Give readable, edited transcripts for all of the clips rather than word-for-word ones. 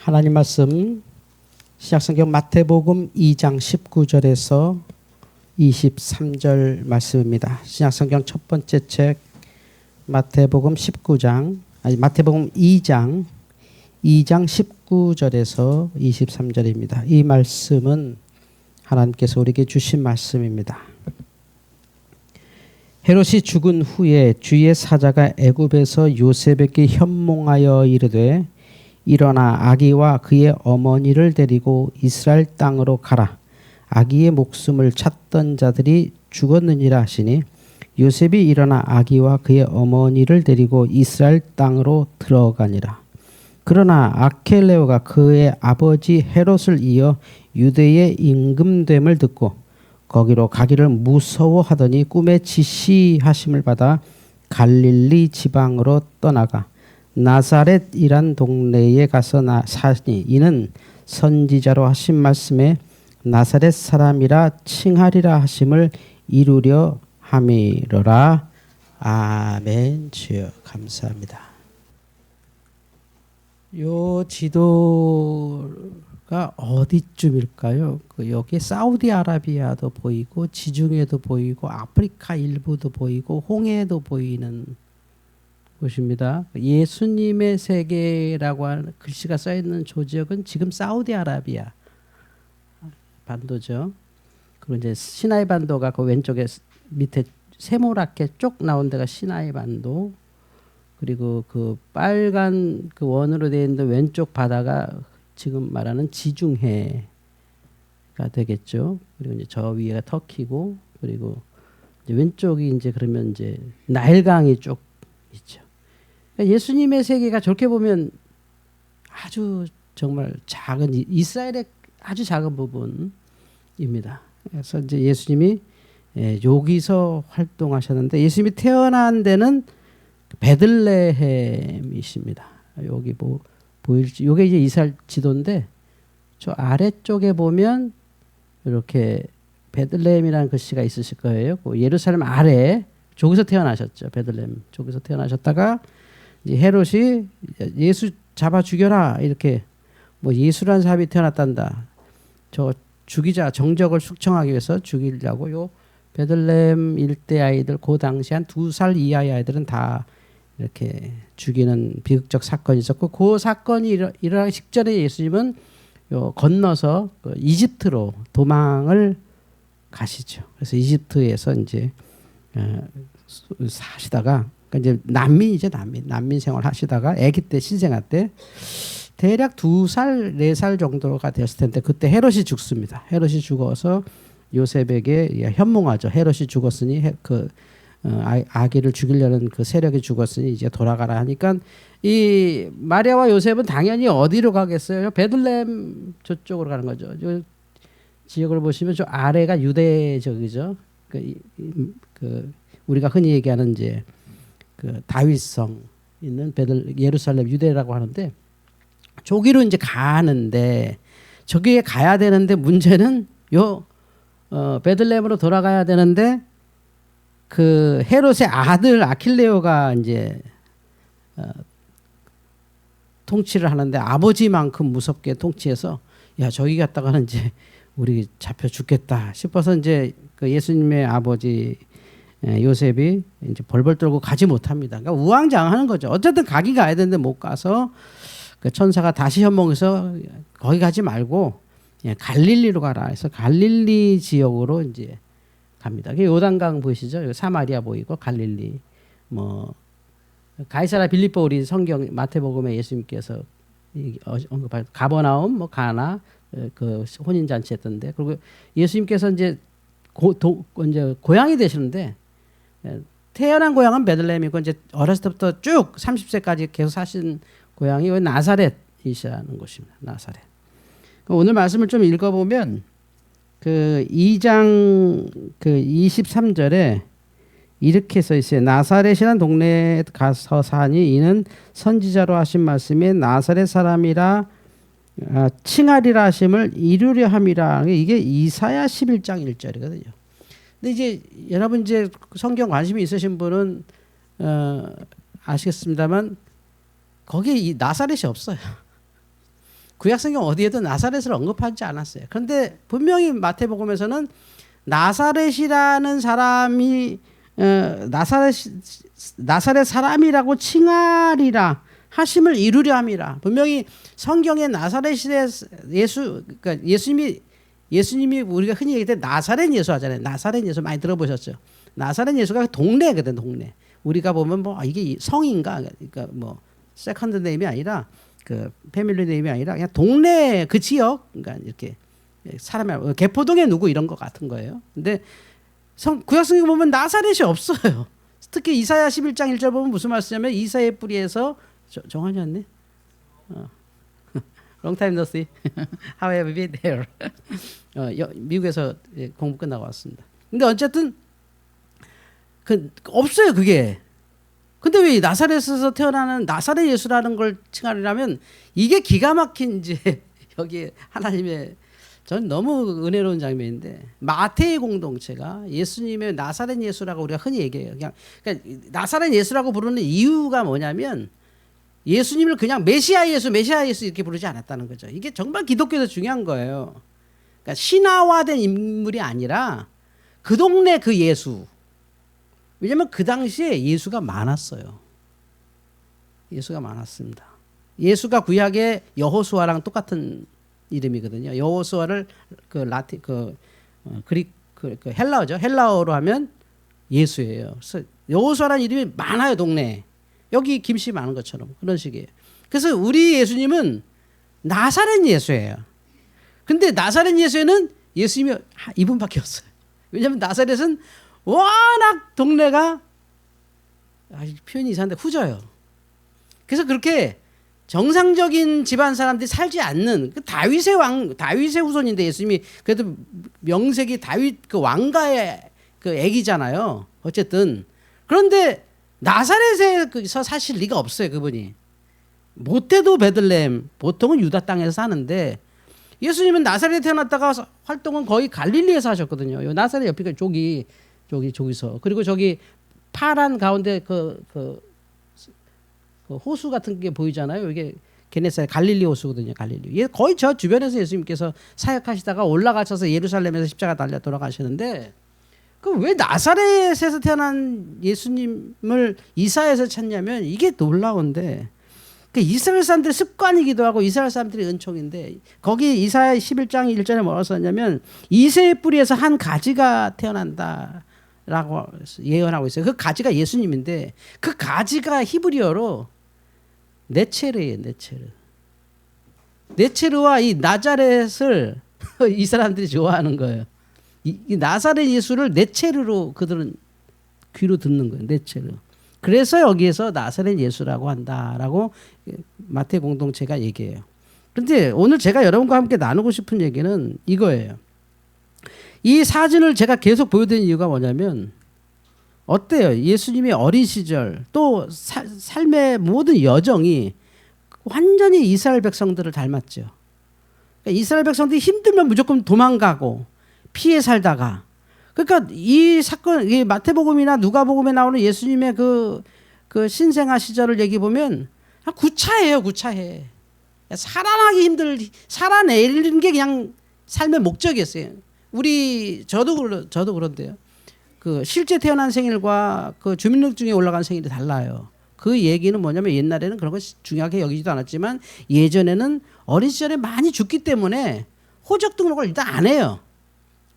하나님 말씀 신약성경 마태복음 2장 19절에서 23절 말씀입니다. 신약성경 첫 번째 책 마태복음 2장 19절에서 23절입니다. 이 말씀은 하나님께서 우리에게 주신 말씀입니다. 헤롯이 죽은 후에 주의 사자가 애굽에서 요셉에게 현몽하여 이르되 일어나 아기와 그의 어머니를 데리고 이스라엘 땅으로 가라. 아기의 목숨을 찾던 자들이 죽었느니라 하시니 요셉이 일어나 아기와 그의 어머니를 데리고 이스라엘 땅으로 들어가니라. 그러나 아켈레오가 그의 아버지 헤롯을 이어 유대에 임금됨을 듣고 거기로 가기를 무서워하더니 꿈에 지시하심을 받아 갈릴리 지방으로 떠나가 나사렛이란 동네에 가서 사니 이는 선지자로 하신 말씀에 나사렛 사람이라 칭하리라 하심을 이루려 함이로라. 아멘. 주여 감사합니다. 요 지도가 어디쯤일까요? 여기 사우디아라비아도 보이고 지중해도 보이고 아프리카 일부도 보이고 홍해도 보이는 곳입니다. 예수님의 세계라고 하는 글씨가 써 있는 조지역은 지금 사우디아라비아 반도죠. 그리고 이제 시나이 반도가 그 왼쪽에 밑에 세모랗게 쭉 나온 데가 시나이 반도. 그리고 그 빨간 그 원으로 되어 있는 왼쪽 바다가 지금 말하는 지중해가 되겠죠. 그리고 이제 저 위에가 터키고, 그리고 이제 왼쪽이 이제 그러면 이제 나일강이 쭉 있죠. 그러니까 예수님의 세계가 저렇게 보면 아주 정말 작은 이스라엘의 아주 작은 부분입니다. 그래서 이제 예수님이 여기서 활동하셨는데 예수님이 태어난 데는 베들레헴이십니다. 여기 뭐 보일지, 요게 이제 이스라엘 지도인데 저 아래쪽에 보면 이렇게 베들레헴이라는 글씨가 있으실 거예요. 그 예루살렘 아래 저기서 태어나셨죠. 베들레헴 저기서 태어나셨다가 이제 헤롯이 예수 잡아 죽여라 이렇게 뭐 예수라는 사람이 태어났단다. 저 죽이자 정적을 숙청하기 위해서 죽이려고 요 베들레헴 일대 아이들 그 당시 한 2살 이하의 아이들은 다 이렇게 죽이는 비극적 사건이 있었고 그 사건이 일어나기 직전에 예수님은 건너서 그 이집트로 도망을 가시죠. 그래서 이집트에서 이제 사시다가 그러니까 이제 난민 생활 하시다가 아기 때 신생아 때 대략 2살 4살 정도가 되었을 텐데 그때 헤롯이 죽습니다. 헤롯이 죽어서 요셉에게 현몽하죠. 헤롯이 죽었으니 아기를 죽이려는 그 세력이 죽었으니 이제 돌아가라 하니까 이 마리아와 요셉은 당연히 어디로 가겠어요? 베들레헴 저쪽으로 가는 거죠. 요 지역을 보시면 저 아래가 유대적이죠. 그 우리가 흔히 얘기하는 이제 그 다윗성 있는 예루살렘 유대라고 하는데 저기로 이제 가는데 저기에 가야 되는데 문제는 베들레헴으로 돌아가야 되는데 그 헤롯의 아들 아킬레오가 이제 통치를 하는데 아버지만큼 무섭게 통치해서 야 저기 갔다가는 이제 우리 잡혀 죽겠다 싶어서 이제 그 예수님의 아버지 요셉이 이제 벌벌 떨고 가지 못합니다. 그러니까 우왕좌왕하는 거죠. 어쨌든 가긴 가야 되는데 못 가서 그 천사가 다시 현몽해서 거기 가지 말고 갈릴리로 가라 해서 갈릴리 지역으로 이제 갑니다. 요단강 보이시죠? 사마리아 보이고 갈릴리, 뭐 가이사라 빌립보 우리 성경 마태복음에 예수님께서 언급한 가버나움, 뭐 가나 그 혼인 잔치했던데 그리고 예수님께서 이제 이제 고향이 되시는데 태어난 고향은 베들레헴이고 이제 어렸을 때부터 쭉 30세까지 계속 사신 고향이 나사렛이라는 곳입니다. 나사렛. 오늘 말씀을 좀 읽어보면 그 2장 그 23절에 이렇게 써 있어요. 나사렛이라는 동네에 가서 사니 이는 선지자로 하신 말씀에 나사렛 사람이라 칭하리라 하심을 이루려 함이라. 이게 이사야 11장 1절이거든요. 근데 이제 여러분 이제 성경 관심이 있으신 분은 아시겠습니다만 거기에 이 나사렛이 없어요. 구약성경 어디에도 나사렛을 언급하지 않았어요. 그런데 분명히 마태복음에서는 나사렛이라는 사람이 나사렛 사람이라고 칭하리라 하심을 이루려 함이라. 분명히 성경에 나사렛의 예수, 그러니까 예수님이 우리가 흔히 얘기할 때 나사렛 예수 하잖아요. 나사렛 예수 많이 들어보셨죠? 나사렛 예수가 동네거든, 동네. 우리가 보면 뭐 이게 성인가, 그러니까 뭐 세컨드 네임이 아니라 그 패밀리 네임이 아니라 그냥 동네 그 지역, 그러니까 이렇게 사람이 개포동에 누구 이런 거 같은 거예요. 근데 구약성경 보면 나사렛이 없어요. 특히 이사야 11장 1절 보면 무슨 말씀이냐면 이사의 뿌리에서 정한이 왔네. Long time no see. How have you been there? 미국에서 공부 끝나고 왔습니다. 근데 어쨌든 없어요 그게. 근데 왜 나사렛에서 태어나는 나사렛 예수라는 걸 칭하려면 이게 기가 막힌 이제 여기 하나님의 전 너무 은혜로운 장면인데 마태의 공동체가 예수님의 나사렛 예수라고 우리가 흔히 얘기해요. 그러니까 나사렛 예수라고 부르는 이유가 뭐냐면 예수님을 그냥 메시아 예수 이렇게 부르지 않았다는 거죠. 이게 정말 기독교에서 중요한 거예요. 그러니까 신화화된 인물이 아니라 그 동네 그 예수. 왜냐하면 그 당시에 예수가 많았어요. 예수가 많았습니다. 예수가 구약의 여호수아랑 똑같은 이름이거든요. 여호수아를 그릭 헬라어죠. 헬라어로 하면 예수예요. 그래서 여호수아라는 이름이 많아요, 동네에. 여기 김씨 많은 것처럼 그런 식이에요. 그래서 우리 예수님은 나사렛 예수예요. 근데 나사렛 예수에는 예수님이 이분밖에 없어요. 왜냐하면 나사렛은 워낙 동네가 표현이 이상한데 후져요. 그래서 그렇게 정상적인 집안 사람들이 살지 않는 그 다윗의 후손인데 예수님이 그래도 명색이 다윗 그 왕가의 그 애기잖아요. 어쨌든 그런데 나사렛에서 사실 리가 없어요. 그분이 못해도 베들레헴 보통은 유다 땅에서 사는데 예수님은 나사렛에 태어났다가 활동은 거의 갈릴리에서 하셨거든요. 나사렛 옆에 저기서 그리고 저기 파란 가운데 그 호수 같은 게 보이잖아요. 이게 게네사렛 갈릴리 호수거든요. 갈릴리. 거의 저 주변에서 예수님께서 사역하시다가 올라가셔서 예루살렘에서 십자가 달려 돌아가시는데 그 왜 나사렛에서 태어난 예수님을 이사야에서 찾냐면 이게 놀라운데 그 이스라엘 사람들의 습관이기도 하고 이스라엘 사람들의 은총인데 거기 이사야 11장 1절에 뭐라고 썼냐면 이새의 뿌리에서 한 가지가 태어난다라고 예언하고 있어요. 그 가지가 예수님인데 그 가지가 히브리어로 네체르예요. 네체르와 이 나자렛을 이 사람들이 좋아하는 거예요. 이 나사렛 예수를 네체르로 그들은 귀로 듣는 거예요. 네체르. 그래서 여기에서 나사렛 예수라고 한다라고 마태 공동체가 얘기해요. 그런데 오늘 제가 여러분과 함께 나누고 싶은 얘기는 이거예요. 이 사진을 제가 계속 보여드리는 이유가 뭐냐면 어때요? 예수님의 어린 시절 또 삶의 모든 여정이 완전히 이스라엘 백성들을 닮았죠. 그러니까 이스라엘 백성들이 힘들면 무조건 도망가고 피해 살다가 그러니까 이 사건, 이 마태복음이나 누가복음에 나오는 예수님의 그 신생아 시절을 얘기 보면 구차해요, 구차해. 살아내는 게 그냥 삶의 목적이었어요. 저도 그런데요. 그 실제 태어난 생일과 그 주민등록증에 올라간 생일이 달라요. 그 얘기는 뭐냐면 옛날에는 그런 거 중요하게 여기지도 않았지만 예전에는 어린 시절에 많이 죽기 때문에 호적 등록을 일단 안 해요.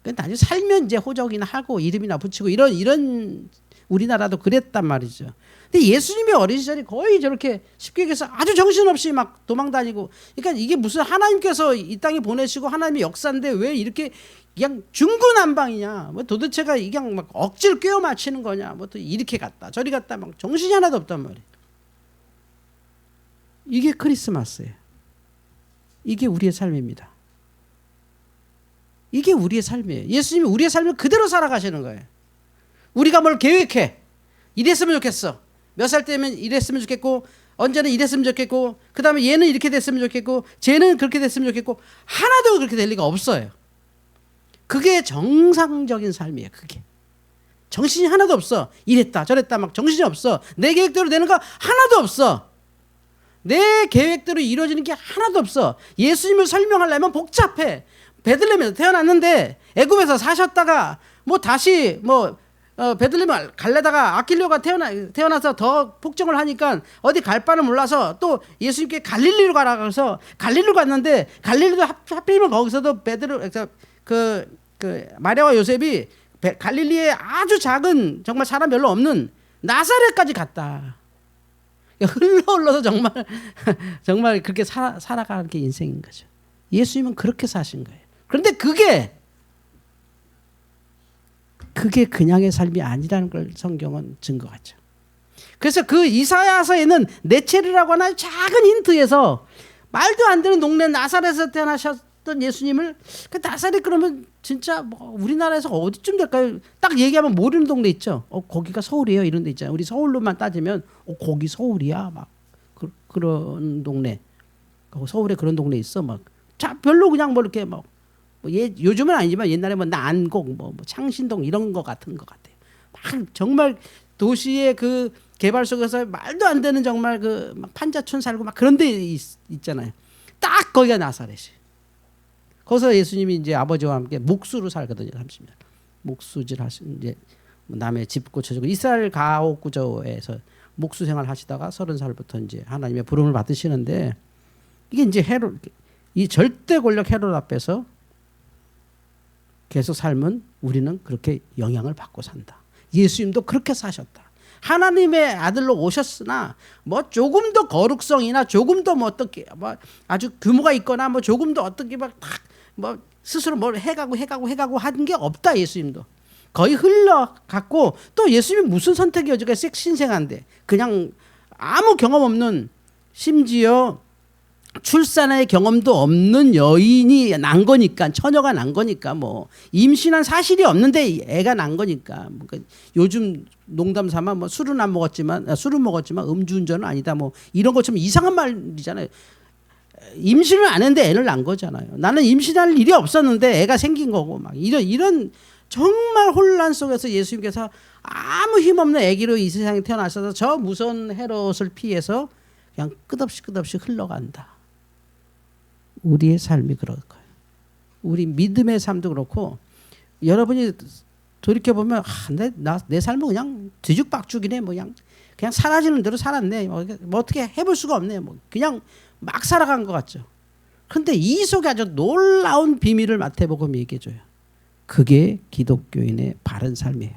나중에 살면 이제 호적이나 하고 이름이나 붙이고 이런 우리나라도 그랬단 말이죠. 근데 예수님의 어린 시절이 거의 저렇게 쉽게 얘기해서 아주 정신없이 막 도망다니고 그러니까 이게 무슨 하나님께서 이 땅에 보내시고 하나님의 역사인데 왜 이렇게 그냥 중구난방이냐 뭐 도대체가 그냥 막 억지를 꿰어 맞히는 거냐 뭐 또 이렇게 갔다 저리 갔다 막 정신이 하나도 없단 말이에요. 이게 크리스마스예요. 이게 우리의 삶입니다. 이게 우리의 삶이에요. 예수님이 우리의 삶을 그대로 살아가시는 거예요. 우리가 뭘 계획해. 이랬으면 좋겠어. 몇 살 때면 이랬으면 좋겠고 언제는 이랬으면 좋겠고 그 다음에 얘는 이렇게 됐으면 좋겠고 쟤는 그렇게 됐으면 좋겠고 하나도 그렇게 될 리가 없어요. 그게 정상적인 삶이에요. 그게. 정신이 하나도 없어. 이랬다 저랬다 막 정신이 없어. 내 계획대로 되는 거 하나도 없어. 내 계획대로 이루어지는 게 하나도 없어. 예수님을 설명하려면 복잡해. 베들레헴에서 태어났는데 애굽에서 사셨다가 뭐 다시 뭐 베들레헴 갈래다가 아킬레오가 태어나서 더 폭정을 하니까 어디 갈 바를 몰라서 또 예수님께 갈릴리로 가라 그래서 갈릴리로 갔는데 갈릴리도 하필이면 거기서도 그 마리아와 요셉이 갈릴리에 아주 작은 정말 사람 별로 없는 나사렛까지 갔다. 흘러서 정말 그렇게 살아가는 게 인생인 거죠. 예수님은 그렇게 사신 거예요. 그런데 그게 그냥의 삶이 아니라는 걸 성경은 증거하죠. 그래서 그 이사야서에는 네체르라고 하는 작은 힌트에서 말도 안 되는 동네 나사렛에서 태어나셨던 예수님을 그 나사렛 그러면 진짜 뭐 우리나라에서 어디쯤 될까요? 딱 얘기하면 모르는 동네 있죠. 거기가 서울이에요 이런 데 있잖아요. 우리 서울로만 따지면 거기 서울이야 막 그런 동네. 서울에 그런 동네 있어 막. 자 별로 그냥 뭐 이렇게 막 요즘은 아니지만 옛날에 뭐 난곡 뭐 창신동 이런 거 같은 것 같아요. 막 정말 도시의 그 개발 속에서 말도 안 되는 정말 그 막 판자촌 살고 막 그런 데 있잖아요. 딱 거기가 나사렛이. 거기서 예수님이 이제 아버지와 함께 목수로 살거든요. 30년. 목수질 하신 이제 남의 집 고쳐주고 이스라엘 가옥구조에서 목수 생활 하시다가 30살부터 이제 하나님의 부름을 받으시는데 이게 이제 이 절대 권력 헤롯 앞에서 계속 삶은 우리는 그렇게 영향을 받고 산다. 예수님도 그렇게 사셨다. 하나님의 아들로 오셨으나 뭐 조금 더 거룩성이나 조금 더 뭐 어떻게 뭐 아주 규모가 있거나 뭐 조금 더 어떻게 막 뭐 스스로 뭘 해가고 한 게 없다. 예수님도 거의 흘러갔고 또 예수님이 무슨 선택이 어저께 신생한데 그냥 아무 경험 없는 심지어 출산의 경험도 없는 여인이 난 거니까 처녀가 난 거니까 뭐 임신한 사실이 없는데 애가 난 거니까 뭐 요즘 농담 삼아 뭐 술은 먹었지만 음주운전은 아니다 뭐 이런 것처럼 이상한 말이잖아요. 임신을 안 했는데 애를 낳은 거잖아요. 나는 임신할 일이 없었는데 애가 생긴 거고 막 이런 정말 혼란 속에서 예수님께서 아무 힘없는 아기로 이 세상에 태어나셔서 저 무서운 헤롯을 피해서 그냥 끝없이 흘러간다. 우리의 삶이 그럴 거예요. 우리 믿음의 삶도 그렇고 여러분이 돌이켜보면 내 삶은 그냥 뒤죽박죽이네. 뭐 그냥 사라지는 대로 살았네. 뭐 어떻게 해볼 수가 없네. 뭐 그냥 막 살아간 것 같죠. 그런데 이 속에 아주 놀라운 비밀을 마태복음이 얘기해줘요. 그게 기독교인의 바른 삶이에요.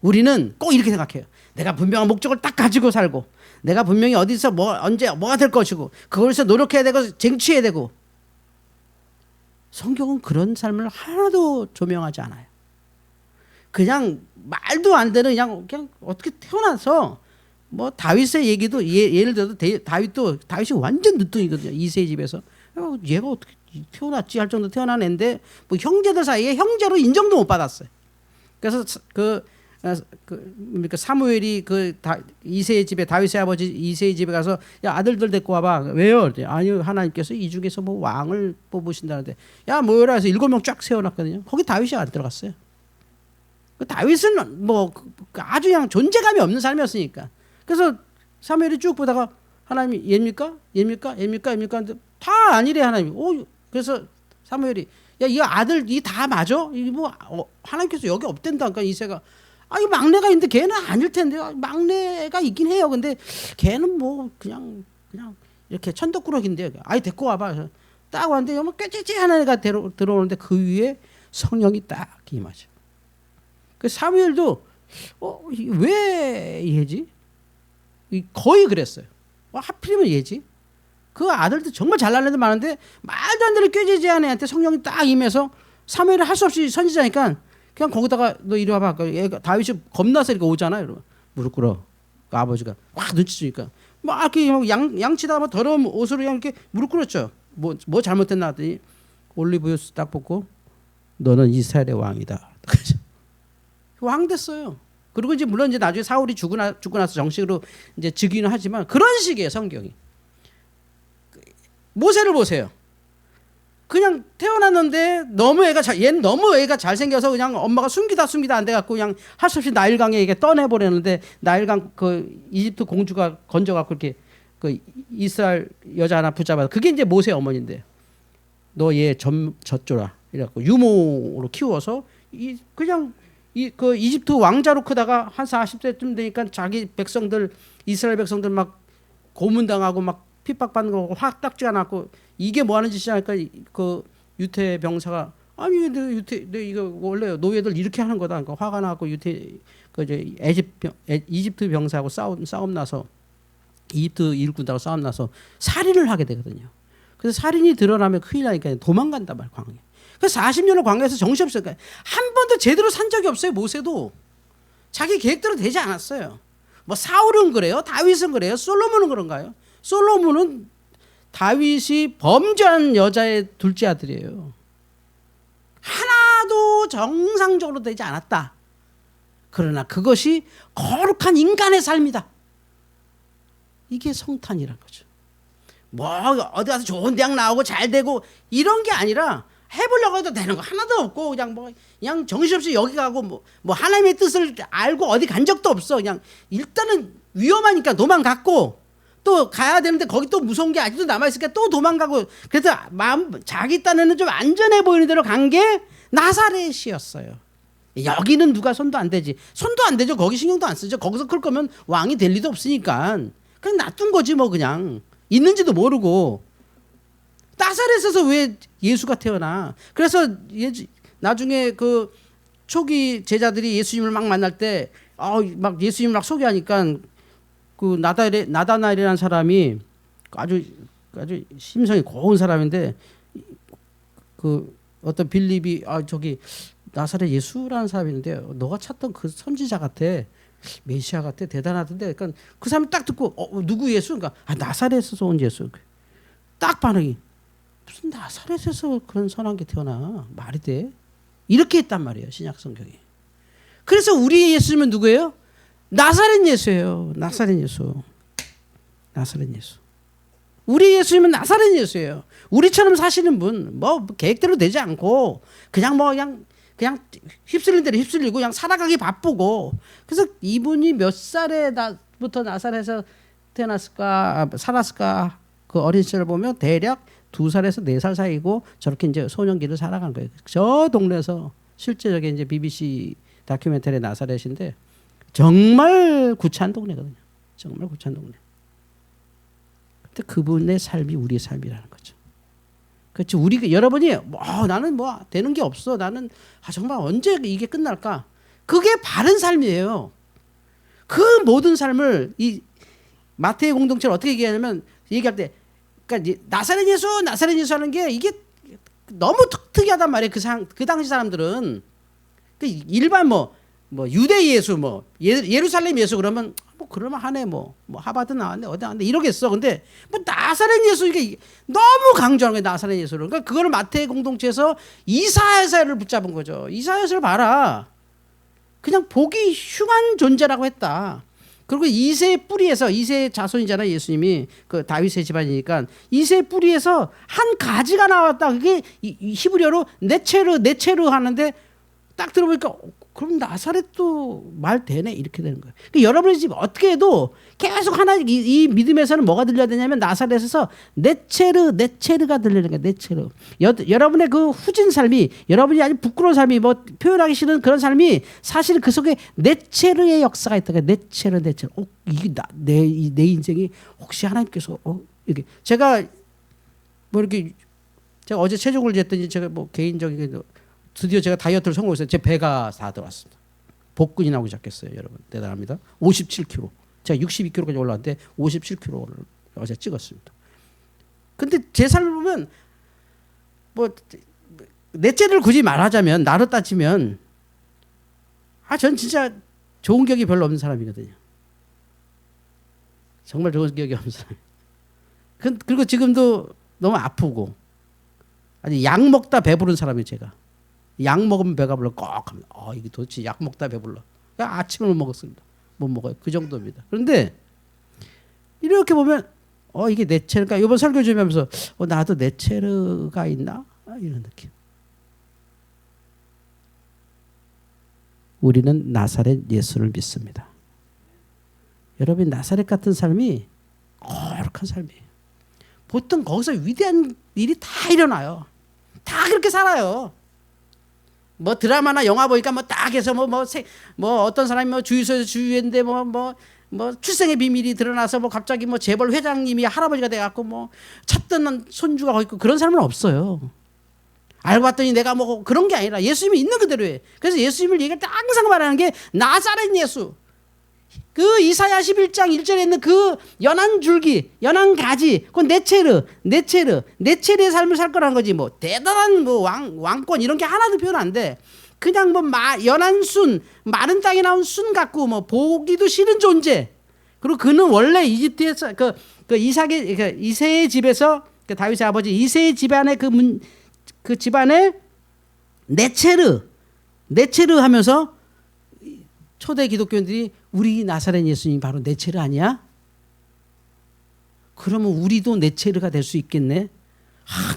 우리는 꼭 이렇게 생각해요. 내가 분명한 목적을 딱 가지고 살고 내가 분명히 어디서 언제 뭐가 될 것이고 그걸서 노력해야 되고 쟁취해야 되고 성경은 그런 삶을 하나도 조명하지 않아요. 그냥 말도 안 되는 그냥 어떻게 태어나서 뭐 다윗의 얘기도 예를 들어서 다윗이 완전 늦둥이거든요. 이새의 집에서 얘가 어떻게 태어났지 할 정도 태어난 애인데 뭐 형제들 사이에 형제로 인정도 못 받았어요. 그래서 사무엘이 이새의 집에 다윗의 아버지 이새의 집에 가서 야 아들들 데리고 와봐. 왜요? 아니 하나님께서 이 중에서 뭐 왕을 뽑으신다는데 야 뭐라 해서 7명 쫙 세워놨거든요. 거기 다윗이 안 들어갔어요. 다윗은 뭐 아주 그냥 존재감이 없는 삶이었으니까. 그래서 사무엘이 쭉 보다가 하나님이 얘입니까? 하는데 다 아니래 하나님이. 그래서 사무엘이 야 이 아들 이 다 맞아? 이 뭐 하나님께서 여기 없댄다. 그러니까 이새가 이 막내가 있는데 걔는 아닐 텐데 막내가 있긴 해요. 근데 걔는 뭐 그냥 이렇게 천덕꾸러기인데 아이 데리고 와봐. 딱 왔는데 뭐 꾀찌찌 하나가 들어오는데 그 위에 성령이 딱 임하죠. 그 사무엘도 왜 얘지? 거의 그랬어요. 하필이면 얘지? 그 아들도 정말 잘난 애들 많은데 말도 안 되는 꾀지지 않은 애한테 성령이 딱 임해서 사무엘이 할 수 없이 선지자니까 그냥 거기다가 너 이리 와봐. 애가 다윗이 겁나서 이렇게 오잖아요. 이러면 무릎 꿇어. 그 아버지가 확 눈치 주니까 막 이렇게 양치다가 막 더러운 옷으로 그냥 이렇게 무릎 꿇었죠. 뭐 잘못했나 하더니 올리브유스 딱 붓고 너는 이스라엘의 왕이다. 왕 됐어요. 그리고 이제 물론 이제 나중에 사울이 죽고 나서 정식으로 이제 즉위는 하지만 그런 식이에요 성경이. 모세를 보세요. 그냥 태어났는데 얘는 너무 애가 잘생겨서 그냥 엄마가 숨기다 안 돼갖고 그냥 할 수 없이 나일강에 이게 떠내버렸는데 나일강 그 이집트 공주가 건져갖고 이렇게 그 이스라엘 여자 하나 붙잡아서 그게 이제 모세 어머니인데 너 얘 젖줘라 이래갖고 유모로 키워서 그냥 그 이집트 왕자로 크다가 한 40세쯤 되니까 자기 백성들 이스라엘 백성들 막 고문당하고 막 핍박받는 거 확 딱지가 났고 이게 뭐 하는 짓이냐 하니까 그 유태 병사가 아니 내 이거 원래 노예들 이렇게 하는 거다. 그러니까 화가 나고 그 이제 이집트 병사하고 싸움 나서 이집트 일꾼하고 싸움 나서 살인을 하게 되거든요. 그래서 살인이 드러나면 큰일 나니까 도망간단 말이에요. 광야에. 그래서 40년을 광야에서 정신없으니까 한 번도 제대로 산 적이 없어요. 모세도 자기 계획대로 되지 않았어요. 뭐 사울은 그래요. 다윗은 그래요. 솔로몬은 그런가요? 솔로몬은 다윗이 범죄한 여자의 둘째 아들이에요. 하나도 정상적으로 되지 않았다. 그러나 그것이 거룩한 인간의 삶이다. 이게 성탄이란 거죠. 뭐 어디 가서 좋은 대학 나오고 잘 되고 이런 게 아니라 해보려고 해도 되는 거 하나도 없고 그냥 정신없이 여기 가고 뭐 하나님의 뜻을 알고 어디 간 적도 없어. 그냥 일단은 위험하니까 도망갔고 또 가야 되는데 거기 또 무서운 게 아직도 남아있으니까 또 도망가고 그래서 자기 딴에는 좀 안전해 보이는 대로 간 게 나사렛이었어요. 여기는 누가 손도 안 대지. 손도 안 대죠. 거기 신경도 안 쓰죠. 거기서 클 거면 왕이 될 리도 없으니까 그냥 놔둔 거지 뭐 그냥 있는지도 모르고. 나사렛에서 왜 예수가 태어나. 그래서 나중에 그 초기 제자들이 예수님을 막 만날 때 막 예수님 막 소개하니까 그 나다나엘이라는 사람이 아주 심성이 고운 사람인데 그 어떤 빌립이 저기 나사렛 예수라는 사람이 있는데 너가 찾던 그 선지자 같아. 메시아 같아. 대단하던데. 그러니까 그 사람이 딱 듣고 누구 예수? 그러니까 나사렛에서 온 예수. 딱 반응이 무슨 나사렛에서 그런 선한 게 태어나. 말이 돼? 이렇게 했단 말이에요. 신약 성경이. 그래서 우리 예수님은 누구예요? 나사렛 예수예요. 나사렛 예수. 나사렛 예수. 우리 예수님은 나사렛 예수예요. 우리처럼 사시는 분, 뭐 계획대로 되지 않고 그냥 그냥 휩쓸린 대로 휩쓸리고 그냥 살아가기 바쁘고. 그래서 이분이 몇 살에부터 나사렛에서 태어났을까, 살았을까 그 어린 시절을 보면 대략 2살에서 4살 사이고 저렇게 이제 소년기를 살아간 거예요. 저 동네에서 실제적인 이제 BBC 다큐멘터리 나사렛인데 정말 구차한 동네거든요. 정말 구차한 동네. 근데 그분의 삶이 우리의 삶이라는 거죠. 그렇지. 여러분이 나는 뭐 되는 게 없어. 나는 정말 언제 이게 끝날까? 그게 바른 삶이에요. 그 모든 삶을 이 마태의 공동체를 어떻게 얘기할 때 그러니까 나사렛 예수 하는 게 이게 너무 특이하단 말이에요. 그 당시 사람들은 일반 뭐 유대 예수 예루살렘 예수 그러면 그러면 하네 뭐 하버드 나왔네 어디 나왔네 이러겠어. 근데 뭐 나사렛 예수 이게 너무 강조하는 거예요. 나사렛 예수를. 그러니까 그거를 마태 공동체에서 이사야서를 붙잡은 거죠. 이사야서를 봐라. 그냥 보기 흉한 존재라고 했다. 그리고 이새의 뿌리에서 이새의 자손이잖아요. 예수님이 그 다윗의 집안이니까 이새의 뿌리에서 한 가지가 나왔다. 그게 히브리어로 네체르 하는데 딱 들어보니까 그럼 나사렛도 말 되네 이렇게 되는 거예요. 그러니까 여러분의 집 어떻게 해도 계속 하나 이 믿음에서는 뭐가 들려야 되냐면 나사렛에서 네체르가 들리는 거예요. 네체르. 여러분의 그 후진 삶이 여러분이 아주 부끄러운 삶이 뭐 표현하기 싫은 그런 삶이 사실 그 속에 네체르의 역사가 있다. 네체르. 이게 내 인생이 혹시 하나님께서 이렇게 제가 어제 체중을 쟀더니 제가 뭐 개인적인 드디어 제가 다이어트를 성공했어요. 제 배가 다 들어왔습니다. 복근이 나오기 시작했어요. 여러분 대단합니다. 57kg. 제가 62kg까지 올라왔는데 57kg를 어제 찍었습니다. 근데 제 삶을 보면 뭐 넷째를 굳이 말하자면 나로 따지면 전 진짜 좋은 기억이 별로 없는 사람이거든요. 정말 좋은 기억이 없는 사람. 그리고 지금도 너무 아프고 아니 약 먹다 배부른 사람이에요. 제가. 약 먹으면 배가 불러 꼭 합니다. 이게 도대체 약 먹다 배불러. 아침을 먹었습니다. 못 먹어요. 그 정도입니다. 그런데 이렇게 보면 이게 네체르가 이번 설교 좀 하면서 나도 네체르가 있나? 이런 느낌. 우리는 나사렛 예수를 믿습니다. 여러분 나사렛 같은 삶이 거룩한 삶이에요. 보통 거기서 위대한 일이 다 일어나요. 다 그렇게 살아요. 뭐 드라마나 영화 보니까 뭐 딱 해서 뭐 어떤 사람이 뭐 주유소에서 주유했는데 뭐 출생의 비밀이 드러나서 뭐 갑자기 뭐 재벌 회장님이 할아버지가 돼갖고 뭐 찾던 손주가 거기 있고 그런 사람은 없어요. 알고 봤더니 내가 뭐 그런 게 아니라 예수님이 있는 그대로예요. 그래서 예수님을 얘기할 때 항상 말하는 게 나사렛 예수. 그 이사야 11장 1절에 있는 그 연한 줄기, 연한 가지, 그 네체르의 삶을 살 거라는 거지. 뭐 대단한 뭐 왕권 이런 게 하나도 표현 안 돼. 그냥 뭐 연한 순, 마른 땅에 나온 순 같고 뭐 보기도 싫은 존재. 그리고 그는 원래 이집트에서 그 이새의 집에서 그 다윗의 아버지 이새의 집안의 그 집안에 네체르 하면서 초대 기독교인들이 우리 나사렛 예수님이 바로 네체르 아니야? 그러면 우리도 네체르가 될 수 있겠네.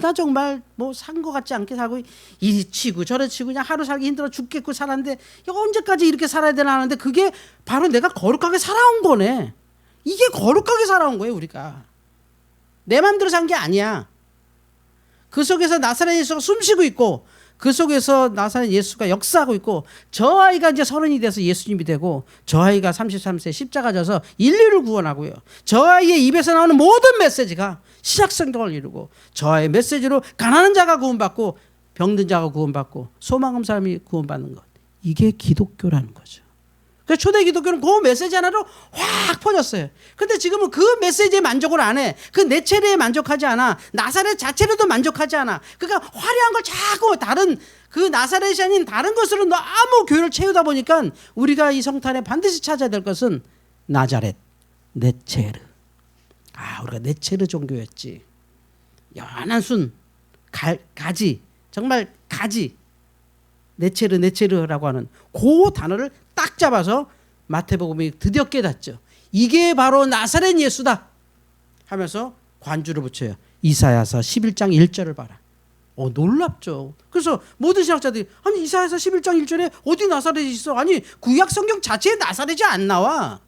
나 정말 뭐 산 것 같지 않게 살고 이리 치고 저리 치고 그냥 하루 살기 힘들어 죽겠고 살았는데 언제까지 이렇게 살아야 되나 하는데 그게 바로 내가 거룩하게 살아온 거네. 이게 거룩하게 살아온 거예요. 우리가 내 마음대로 산 게 아니야. 그 속에서 나사렛 예수가 숨쉬고 있고 그 속에서 나사렛 예수가 역사하고 있고 저 아이가 이제 30이 돼서 예수님이 되고 저 아이가 33세 십자가 져서 인류를 구원하고요. 저 아이의 입에서 나오는 모든 메시지가 신약성경을 이루고 저 아이의 메시지로 가난한 자가 구원받고 병든 자가 구원받고 소망 없는 사람이 구원받는 것. 이게 기독교라는 거죠. 그래서 초대 기독교는 그 메시지 하나로 확 퍼졌어요. 근데 지금은 그 메시지에 만족을 안 해. 그 네체르에 만족하지 않아. 나사렛 자체로도 만족하지 않아. 그러니까 화려한 걸 자꾸 다른 그 나사렛이 아닌 다른 것으로 너무 교회를 채우다 보니까 우리가 이 성탄에 반드시 찾아야 될 것은 나자렛, 네체르. 우리가 네체르 종교였지. 연한 순, 가지, 정말 가지. 네체르라고 하는 그 단어를 딱 잡아서 마태복음이 드디어 깨닫죠. 이게 바로 나사렛 예수다 하면서 관주를 붙여요. 이사야서 11장 1절을 봐라. 놀랍죠. 그래서 모든 신학자들이 아니 이사야서 11장 1절에 어디 나사렛이 있어? 아니 구약 성경 자체에 나사렛이 안 나와.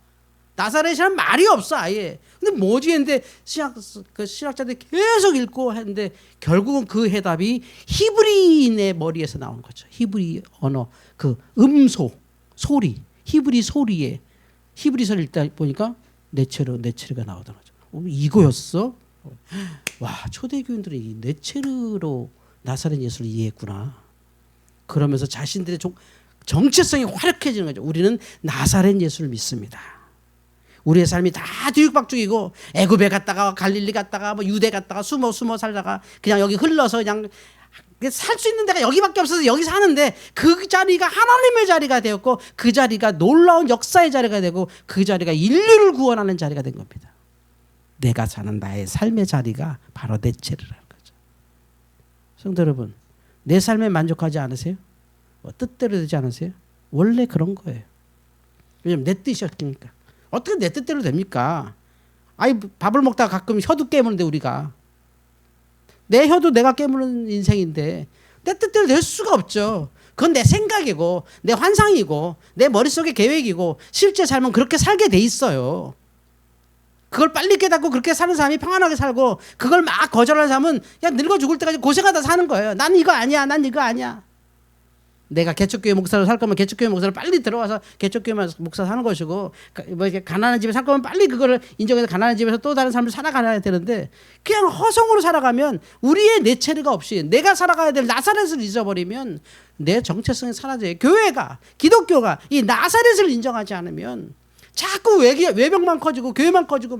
나사렛이란 말이 없어 아예. 근데 뭐지 했는데 신학자들이 계속 읽고 했는데 결국은 그 해답이 히브리인의 머리에서 나온 거죠. 히브리 언어 그 소리 히브리 소리에 히브리서를 읽다 보니까 네체르가 나오던 거죠. 이거였어? 와 초대교인들은 이 네체르로 나사렛 예수를 이해했구나. 그러면서 자신들의 정체성이 활약해지는 거죠. 우리는 나사렛 예수를 믿습니다. 우리의 삶이 다 뒤죽박죽이고 애굽에 갔다가 갈릴리 갔다가 뭐 유대 갔다가 숨어 살다가 그냥 여기 흘러서 그냥 살 수 있는 데가 여기밖에 없어서 여기 사는데 그 자리가 하나님의 자리가 되었고 그 자리가 놀라운 역사의 자리가 되고 그 자리가 인류를 구원하는 자리가 된 겁니다. 내가 사는 나의 삶의 자리가 바로 네체르라는 거죠. 성도 여러분, 내 삶에 만족하지 않으세요? 뜻대로 되지 않으세요? 원래 그런 거예요. 왜냐면 내 뜻이었으니까. 어떻게 내 뜻대로 됩니까? 밥을 먹다가 가끔 혀도 깨무는데 우리가 내 혀도 내가 깨무는 인생인데 내 뜻대로 될 수가 없죠. 그건 내 생각이고 내 환상이고 내 머릿속의 계획이고 실제 삶은 그렇게 살게 돼 있어요. 그걸 빨리 깨닫고 그렇게 사는 사람이 평안하게 살고 그걸 막 거절하는 사람은 그냥 늙어 죽을 때까지 고생하다 사는 거예요. 난 이거 아니야. 난 이거 아니야. 내가 개척교회 목사로 살 거면 개척교회 목사로 빨리 들어와서 개척교회 목사 사는 것이고 뭐 이렇게 가난한 집에 살 거면 빨리 그거를 인정해서 가난한 집에서 또 다른 삶을 살아가야 되는데 그냥 허성으로 살아가면 우리의 내체르가 없이 내가 살아가야 될 나사렛을 잊어버리면 내 정체성이 사라져요. 교회가 기독교가 이 나사렛을 인정하지 않으면 자꾸 외벽만 커지고 교회만 커지고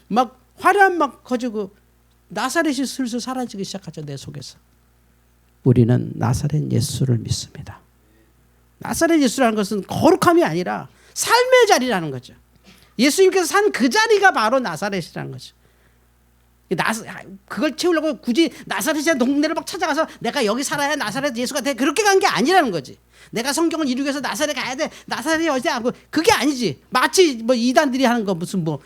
막 화려함만 커지고 나사렛이 슬슬 사라지기 시작하죠. 내 속에서. 우리는 나사렛 예수를 믿습니다. 나사렛 예수라는 것은 거룩함이 아니라 삶의 자리라는 거죠. 예수님께서 산 그 자리가 바로 나사렛이라는 거죠. 그걸 채우려고 굳이 나사렛이라는 동네를 막 찾아가서 내가 여기 살아야 나사렛 예수가 돼 그렇게 간 게 아니라는 거지. 내가 성경을 이루기 위해서 나사렛 가야 돼. 나사렛이 어디 안 그게 아니지. 마치 뭐 이단들이 하는 거 무슨 뭐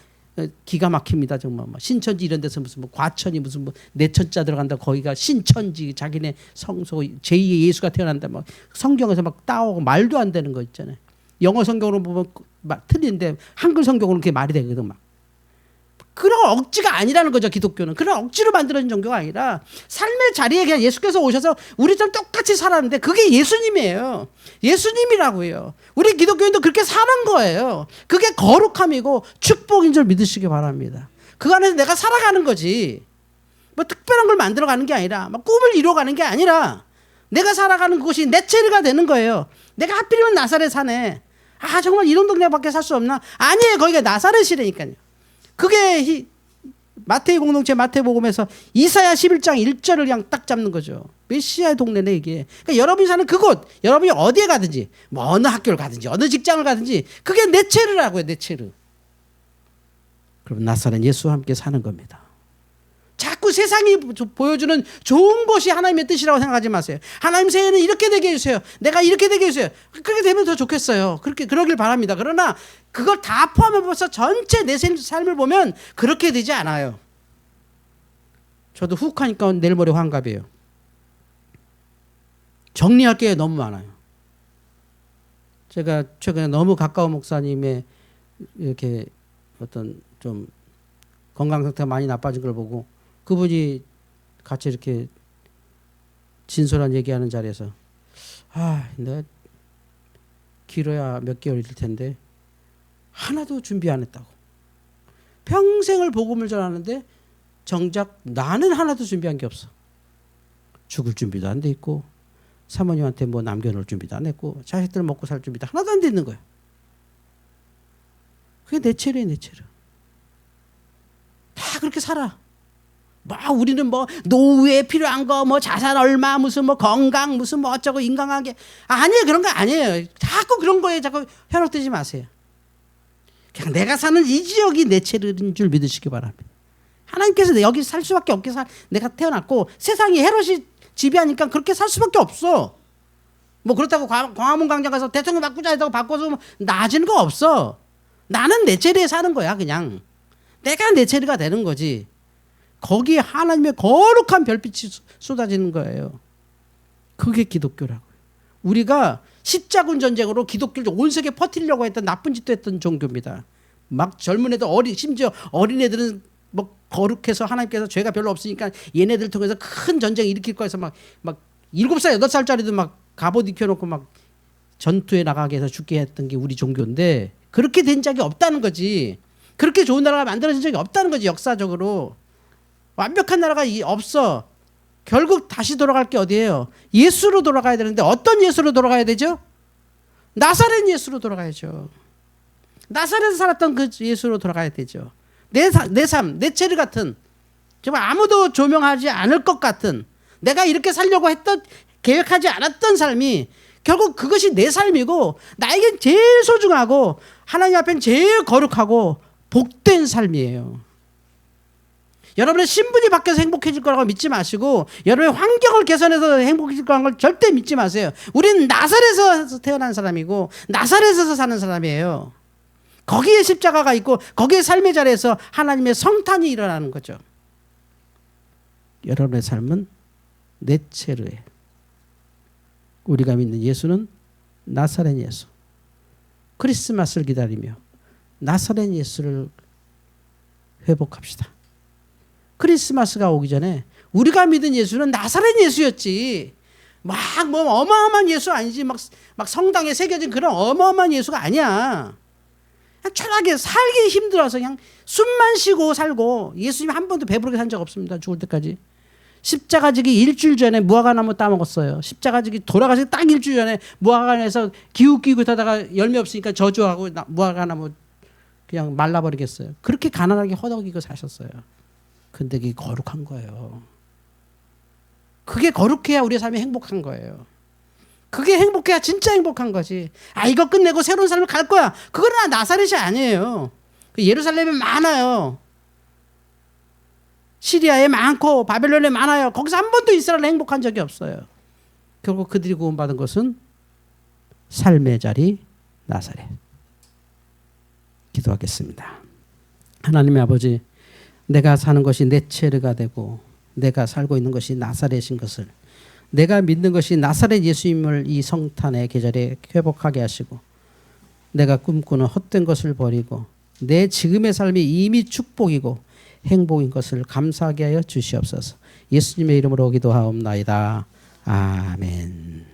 기가 막힙니다. 정말 뭐 신천지 이런 데서 무슨 뭐 과천이 무슨 뭐 내천자 들어간다 거기가 신천지 자기네 성소 제2의 예수가 태어난다 막 성경에서 막 따오고 말도 안 되는 거 있잖아요. 영어 성경으로 보면 틀린데 한글 성경으로는 그게 말이 되거든 막 그런 억지가 아니라는 거죠. 기독교는 그런 억지로 만들어진 종교가 아니라 삶의 자리에 그냥 예수께서 오셔서 우리처럼 똑같이 살았는데 그게 예수님이에요. 예수님이라고요. 우리 기독교인도 그렇게 사는 거예요. 그게 거룩함이고 축복인 줄 믿으시기 바랍니다. 그 안에서 내가 살아가는 거지. 뭐 특별한 걸 만들어가는 게 아니라 막 꿈을 이루어가는 게 아니라 내가 살아가는 그것이 내 체리가 되는 거예요. 내가 하필이면 나사렛 사네. 아 정말 이런 동네밖에 살 수 없나? 아니에요. 거기가 나사렛이라니까요. 그게 마태의 공동체 마태복음에서 이사야 11장 1절을 그냥 딱 잡는 거죠. 메시아의 동네네 이게. 그러니까 여러분이 사는 그곳, 여러분이 어디에 가든지 뭐 어느 학교를 가든지 어느 직장을 가든지 그게 내 체르라고요. 내 체르. 그럼 나사렛 예수와 함께 사는 겁니다. 자꾸 세상이 보여주는 좋은 것이 하나님의 뜻이라고 생각하지 마세요. 하나님 새해는 이렇게 되게 해주세요. 내가 이렇게 되게 해주세요. 그렇게 되면 더 좋겠어요. 그러길 바랍니다. 그러나 그걸 다 포함해서 전체 내 삶을 보면 그렇게 되지 않아요. 저도 훅 하니까 내일 모레 환갑이에요. 정리할 게 너무 많아요. 제가 최근에 너무 가까운 목사님의 이렇게 어떤 좀 건강 상태가 많이 나빠진 걸 보고 그분이 같이 이렇게 진솔한 얘기하는 자리에서 내가 길어야 몇 개월일 텐데 하나도 준비 안 했다고. 평생을 복음을 전하는데 정작 나는 하나도 준비한 게 없어. 죽을 준비도 안 돼 있고 사모님한테 뭐 남겨놓을 준비도 안 했고 자식들 먹고 살 준비도 하나도 안 돼 있는 거야. 그게 내 체르야, 내 체르. 다 그렇게 살아. 뭐 우리는 뭐 노후에 필요한 거 뭐 자산 얼마 무슨 뭐 건강 무슨 뭐 어쩌고 인간관계 아니에요. 그런 거 아니에요. 자꾸 그런 거에 자꾸 현혹되지 마세요. 그냥 내가 사는 이 지역이 내 체르인 줄 믿으시기 바랍니다. 하나님께서 여기 살 수밖에 없게 내가 태어났고 세상이 헤롯이 지배하니까 그렇게 살 수밖에 없어. 뭐 그렇다고 광화문 광장 가서 대통령 바꾸자 해서 바꿔서 뭐 나아지는 거 없어. 나는 내 체르에 사는 거야. 그냥 내가 내 체르가 되는 거지. 거기에 하나님의 거룩한 별빛이 쏟아지는 거예요. 그게 기독교라고요. 우리가 십자군 전쟁으로 기독교를 온 세계에 퍼뜨리려고 했던 나쁜 짓도 했던 종교입니다. 막 젊은 애들 심지어 어린애들은 뭐 거룩해서 하나님께서 죄가 별로 없으니까 얘네들 통해서 큰 전쟁 일으킬 거해서 막 7살 8살짜리도 막 갑옷 입혀놓고 막 전투에 나가게 해서 죽게 했던 게 우리 종교인데 그렇게 된 적이 없다는 거지. 그렇게 좋은 나라가 만들어진 적이 없다는 거지. 역사적으로 완벽한 나라가 없어. 결국 다시 돌아갈 게 어디예요? 예수로 돌아가야 되는데 어떤 예수로 돌아가야 되죠? 나사렛 예수로 돌아가야죠. 나사렛에서 살았던 그 예수로 돌아가야 되죠. 내 삶, 내 체르 같은 정말 아무도 조명하지 않을 것 같은 내가 이렇게 살려고 계획하지 않았던 삶이 결국 그것이 내 삶이고 나에겐 제일 소중하고 하나님 앞엔 제일 거룩하고 복된 삶이에요. 여러분의 신분이 바뀌어서 행복해질 거라고 믿지 마시고 여러분의 환경을 개선해서 행복해질 거라는 걸 절대 믿지 마세요. 우리는 나사렛에서 태어난 사람이고 나사렛에서 사는 사람이에요. 거기에 십자가가 있고 거기에 삶의 자리에서 하나님의 성탄이 일어나는 거죠. 여러분의 삶은 내 체르예요. 우리가 믿는 예수는 나사렛 예수. 크리스마스를 기다리며 나사렛 예수를 회복합시다. 크리스마스가 오기 전에 우리가 믿은 예수는 나사렛 예수였지. 막 뭐 어마어마한 예수 아니지. 막 성당에 새겨진 그런 어마어마한 예수가 아니야. 그냥 편하게 살기 힘들어서 그냥 숨만 쉬고 살고 예수님 한 번도 배부르게 산 적 없습니다. 죽을 때까지. 십자가 지기 일주일 전에 무화과나무 따먹었어요. 십자가 지기 돌아가시기 딱 일주일 전에 무화과나무에서 기웃기웃하다가 열매 없으니까 저주하고 무화과나무 그냥 말라버리겠어요. 그렇게 가난하게 허덕이고 사셨어요. 근데 그게 거룩한 거예요. 그게 거룩해야 우리의 삶이 행복한 거예요. 그게 행복해야 진짜 행복한 거지. 이거 끝내고 새로운 삶을 갈 거야. 그건 나사렛이 아니에요. 예루살렘에 많아요. 시리아에 많고 바벨론에 많아요. 거기서 한 번도 이스라엘 행복한 적이 없어요. 결국 그들이 구원받은 것은 삶의 자리 나사렛. 기도하겠습니다. 하나님의 아버지, 내가 사는 것이 내 체르가 되고 내가 살고 있는 것이 나사렛인 것을, 내가 믿는 것이 나사렛 예수님을 이 성탄의 계절에 회복하게 하시고 내가 꿈꾸는 헛된 것을 버리고 내 지금의 삶이 이미 축복이고 행복인 것을 감사하게 하여 주시옵소서. 예수님의 이름으로 기도하옵나이다. 아멘.